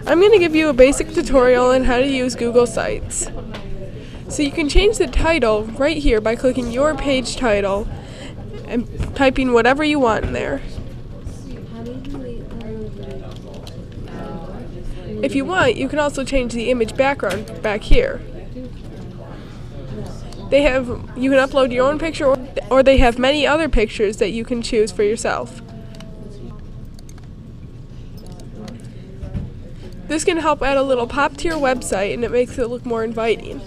I'm going to give you a basic tutorial on how to use Google Sites. So you can change the title right here by clicking your page title and typing whatever you want in there. If you want, you can also change the image background back here. You can upload your own picture, or they have many other pictures that you can choose for yourself. This can help add a little pop to your website, and it makes it look more inviting.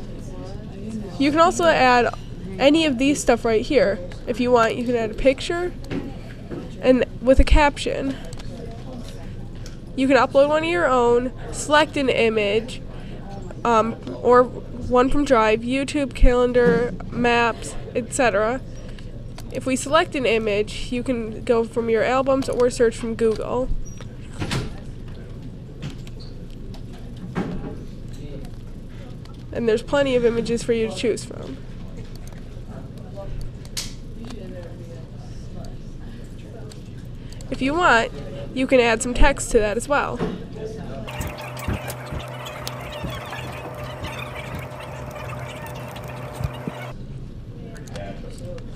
You can also add any of these stuff right here. If you want, you can add a picture and with a caption. You can upload one of your own, select an image, or one from Drive, YouTube, Calendar, Maps, etc. If we select an image, you can go from your albums or search from Google. And there's plenty of images for you to choose from. If you want, you can add some text to that as well.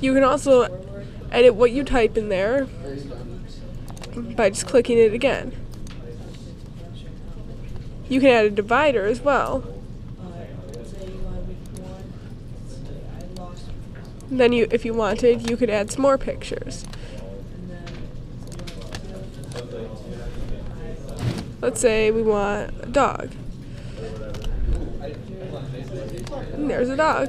You can also edit what you type in there by just clicking it again. You can add a divider as well. Then if you wanted, you could add some more pictures. Let's say we want a dog. And there's a dog.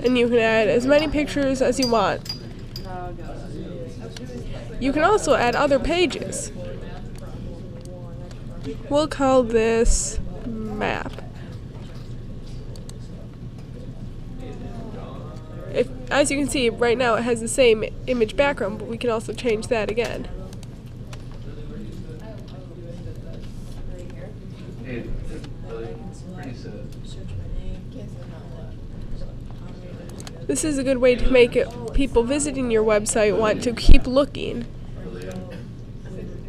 And you can add as many pictures as you want. You can also add other pages. We'll call this map. As you can see, right now it has the same image background, but we can also change that again. This is a good way to make people visiting your website want to keep looking.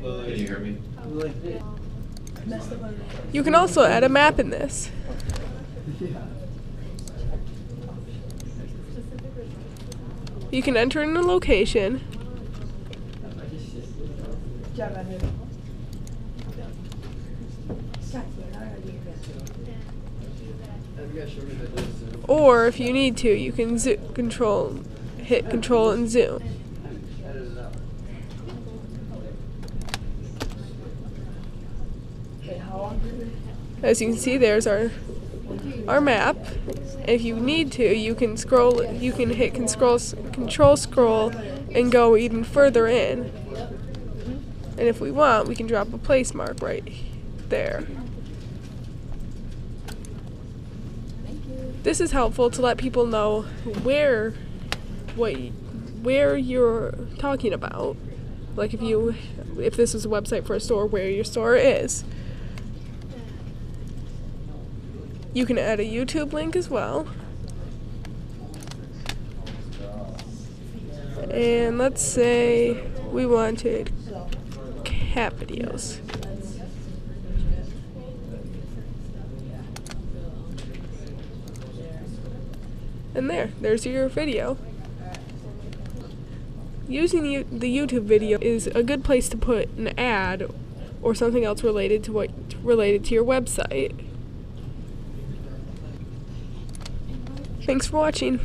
Can you hear me? You can also add a map in this. You can enter in a location. Or if you need to, you can hit control and zoom. As you can see, there's our map. If you need to, you can hit control scroll and go even further in. And if we want, we can drop a place mark right there. This is helpful to let people know where you're talking about. Like if this is a website for a store, where your store is. You can add a YouTube link as well. And let's say we wanted cat videos. And there's your video. Using the YouTube video is a good place to put an ad or something else related to your website. Thanks for watching.